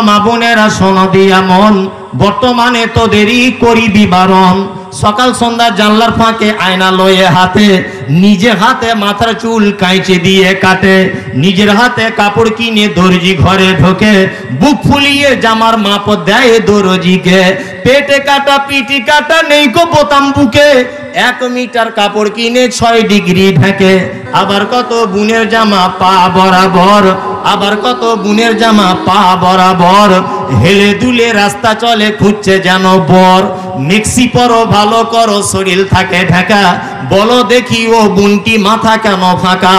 মা বোনেরা শোনো দিয়া মন, বর্তমানে তোদেরই করিবি বারণ। সকাল সন্ধ্যা জানলার ফাঁকে আয়না লয়ে হাতে, নিজে হাতে মাথার চুল কাঁচে দিয়ে কাটে, নিজের হাতে কাপড় কিনে দর্জি ঘরে ঢোকে, বুক ফুলিয়ে জামার মাপ দেয় দর্জিকে। পেটে কাটা পিটি কাটা নেই কো বোতাম বুকে, 1 মিটার কাপড় কিনে 6 ডিগ্রি ঢাকে। আবার কত বুনের জামা পা বরাবর, আবার কত বুনের জামা পা বরাবর, হেলে দুলে রাস্তা চলে খুঁজছে যেন বর। মিক্সি পরো ভালো করো শরীর থাকে ঢাকা, বলো দেখি ও বুনটি মাথা কেন ফাঁকা।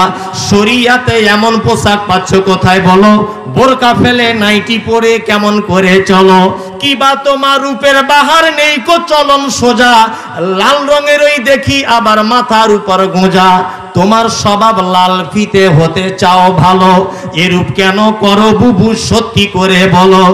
শরিয়াতে এমন পোশাক পাচ্ছ কোথায় বলো, বোরকা ফেলে নাইটি পরে কেমন করে চলো। কিবা তোমার রূপের বাহার নেই কো চলন সোজা, লাল রঙের ওই দেখি আবার মাথার উপর গোঁজা। তোমার স্বভাব লাল ফিতে হতে চাও ভালো, এরূপ কেন করো বুবু সত্যি করে বলো।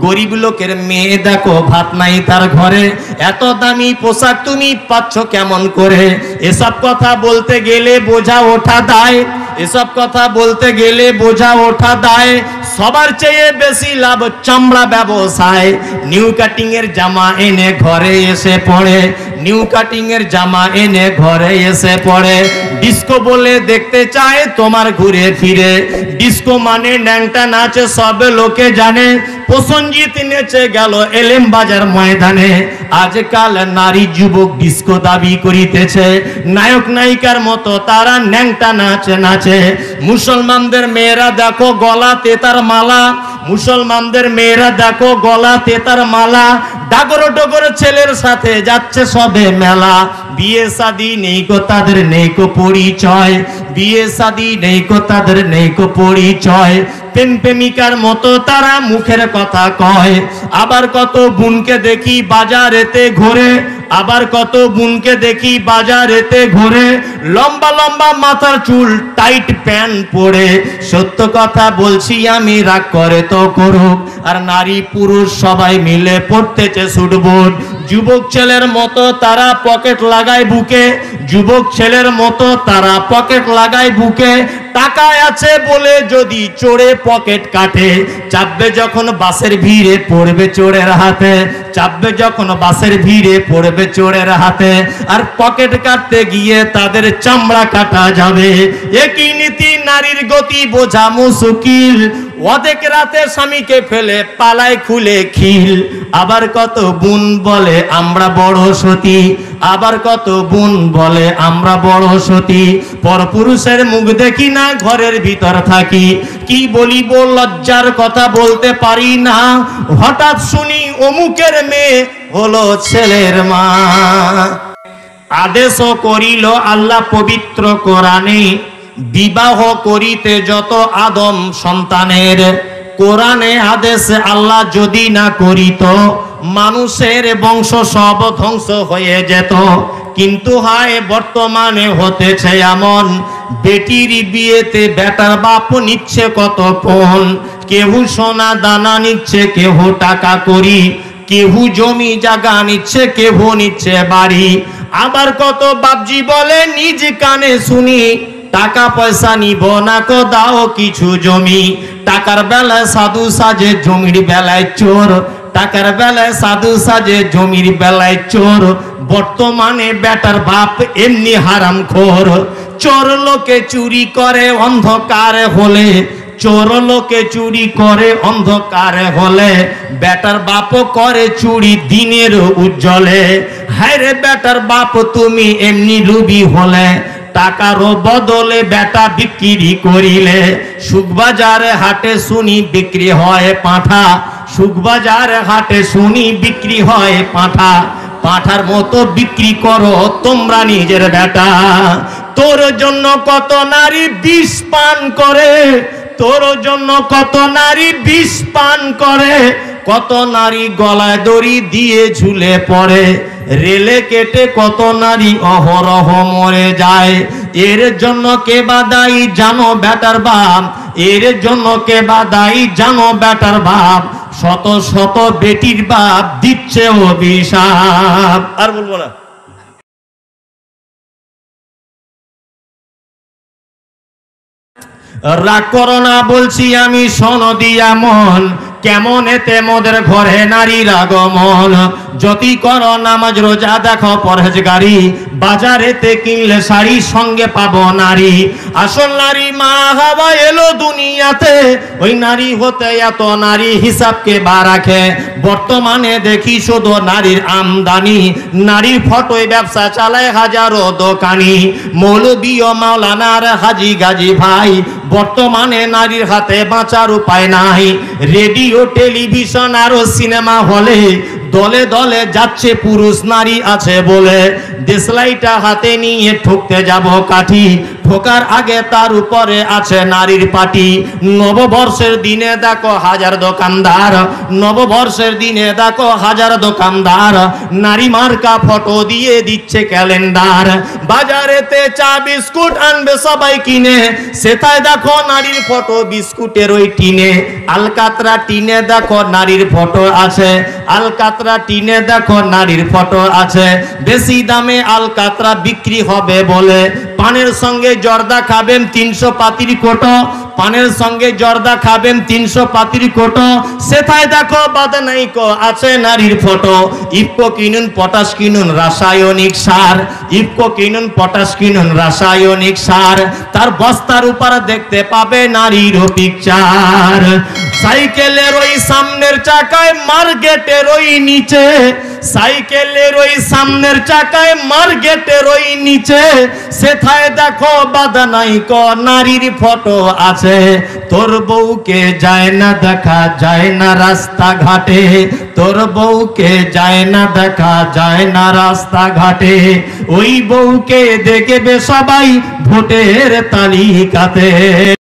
গরিব লোকের মেয়ে দেখো ভাত নাই তার ঘরে, এত দামি পোশাক তুমি পাচ্ছ কেমন করে। এসব কথা বলতে গেলে বোঝা ওঠা দায়, এসব কথা বলতে গেলে বোঝা ওঠা দায়। সবার চেয়ে বেশি লাভ চামড়া ব্যবসায়। নিউ কাটিং এর জামা এনে ঘরে এসে পড়ে, নিউ কাটিং এর জামা এনে ঘরে এসে পড়ে। ডিস্কো বলে দেখতে চায় তোমার ঘুরে ফিরে, ডিস্কো মানে ন্যাংটা নাচে সব লোকে জানে। প্রসঞ্জিত নেচে গেল এলেম বাজার ময়দানে, আজকাল নারী যুবক ডিস্কো দাবি করিতেছে, নায়ক নায়িকার মতো তারা ন্যাংটা নাচ নাচে। মুসলমানদের মেয়েরা দেখো গলাতে তার মালা, মুসলমানদের মেয়েরা দেখো গলাতে তার মালা। ডাগর ডগর ছেলের সাথে যাচ্ছে সবে মেলা, বিয়ে শাদী নেই গো তাদের নেই গো পরিচয়, বিয়ে শাদী নেই গো তাদের নেই গো পরিচয়। প্রেম প্রেমিকার মতো তারা মুখের কথা কয়। আবার কত বোনকে দেখি বাজারেতে ঘোরে, আবার কত বোনকে দেখি বাজারেতে ঘোরে, লম্বা লম্বা মাথার চুল টাইট প্যান্ট পরে। সত্য কথা বলছি আমি, রাগ করে তো করুক, আর নারী পুরুষ সবাই মিলে পড়তেছে সুটবুট। যুবক ছেলের মতো তারা পকেট লাগায় বুকে, যুবক ছেলের মতো তারা পকেট লাগায় বুকে। টাকা আছে বলে যদি চোরে পকেট কাটে, চাপবে যখন বাসের ভিড়ে পড়বে চোরের হাতে, চাপবে যখন বাসের ভিড়ে পড়বে চোরের হাতে। আর পকেট কাটতে গিয়ে তাদের চামড়া কাটা যাবে। একই নীতি নারীর গতি বোঝা মুশকিল, অর্ধেক রাতে স্বামীকে ফেলে পালায় খুলে খিল। আবার কত বোন বলে আমরা বড় সতী, আবার কত বোন বলে আমরা বড় সতী। পরপুরুষের মুখ দেখি না ঘরের ভিতর থাকি, কি বলিব লজ্জার কথা বলতে পারি না। হঠাৎ শুনি অমুকের মেয়ে হলো ছেলের মা। আদেশও করিল আল্লাহ পবিত্র কোরআনে, বিবাহ করিতে যত আদম সন্তানের। কোরআনে আদেশ আল্লাহ যদি না করিত, মানুষের বংশ সব ধ্বংস হয়ে যেত। কিন্তু হায় বর্তমানে হতেছে এমন, বেটির বিয়েতে বেটার বাপ নিচ্ছে কত পণ। কেউ সোনা দানা নিচ্ছে, কেউ টাকা করি, কেউ জমি জায়গা নিচ্ছে, কেউ নিচ্ছে বাড়ি। আবার কত বাপজি বলে নিজ কানে শুনি, টাকা পয়সা নিব না কো দাও কিছু জমি। টাকার বেলায় সাধু সাজে, জমির বেলায় চোর, টাকার বেলায় সাধু সাজে, জমির বেলায় চোর। বর্তমানে বেটার বাপ এমনি হারামখোর। চোর লোকে চুরি করে অন্ধকার হলে, চোর লোকে চুরি করে অন্ধকার হলে, বেটার বাপ করে চুরি দিনের উজ্জ্বলে। হায় রে বেটার বাপ তুমি এমনি লুবি হলে, টাকারও বদলে বেটা বিক্রি করিলে। সুখবাজারে হাটে শুনি বিক্রি হয় পাঁঠা, সুখবাজারে হাটে শুনি বিক্রি হয় পাঁঠা। পাঁঠার মতো বিক্রি করো তোমরা নিজের বেটা। তোর জন্য কত নারী বিষ পান করে, তোর জন্য কত নারী বিষ পান করে। কত নারী গলায় দড়ি দিয়ে ঝুলে পড়ে, রেলে কেটে কত নারী অহরহ মরে যায়। এর জন্য কে বা দায়ী জানো বেটার বাপ, এর জন্য কে বা দায়ী জানো বেটার বাপ। শত শত বেটির বাপ দিচ্ছে অভিশাপ। আর বলবো না। রাগ করো না বলছি আমি, শোনো দিয়া মন। কেমন এতে মোদের ঘরে নারীর আগমন। যদি করো নামাজ রোজা দেখো পরহেজগারি, বাজারেতে কিনলে শাড়ি সঙ্গে পাবো নারী। আসল নারী মা হাওয়া এলো দুনিয়াতে, ওই নারী হতে এত নারী হিসাবকে বা রাখে। বর্তমানে দেখি শুধু নারীর আমদানি, নারীর ফটোয় ব্যবসা চালায় হাজারো দোকানি। মৌলবী ও মাওলানার হাজি গাজী ভাই, বর্তমানে নারীর হাতে বাঁচার উপায় নাই। রেডিও টেলিভিশন আরো সিনেমা হলে দলে দলে যাচ্ছে পুরুষ নারী আছে বলে। দেশলাইটা হাতে নিয়ে ঠুকতে যাব কাঠি, ঠোকার আগে তার উপরে আছে নারীর পাটি। নববর্ষের দিনে দেখো হাজার দোকানদার, নববর্ষের দিনে দেখো হাজার দোকানদার, নারী মার্কা ফটো দিয়ে দিচ্ছে ক্যালেন্ডার। বাজারেতে চা বিস্কুট আনবে সবাই কিনে, সেটাই দেখো নারীর ফটো বিস্কুটের ওই টিনে। আলকাতরা টিনে দেখো নারীর ফটো আছে, আলকাতরা টিনে দেখো নারীর ফটো আছে। বেশি দামে আলকাতরা বিক্রি হবে বলে, পানের সঙ্গে জর্দা খাবেন 300 পাতির কোটো, পানের সঙ্গে জর্দা খাবেন 300 পাতির কোটো। সেটাই দেখো বাদনাইকো আছে নারীর ফটো। ইফকো কিনুন পটাশ কিনুন রাসায়নিক সার, ইফকো কিনুন পটাশ কিনুন রাসায়নিক সার। তার বস্তার উপর দেখতে পাবে নারীর পিকচার। সাইকেলের ওই সামনের চাকায় মার্কেটের ওই নিচে, সাইকেলের ওই সামনের চাকায় মার্কেটের ওই নিচে, সেথায় দেখো বাদানাইকো নারীর ফটো আছে। তোর বউকে যায় না দেখা যায় না রাস্তা ঘাটে, তোর বউকে যায় না দেখা যায় না রাস্তা ঘাটে। ওই বউকে দেখবে সবাই ভোটের তালিকাতে।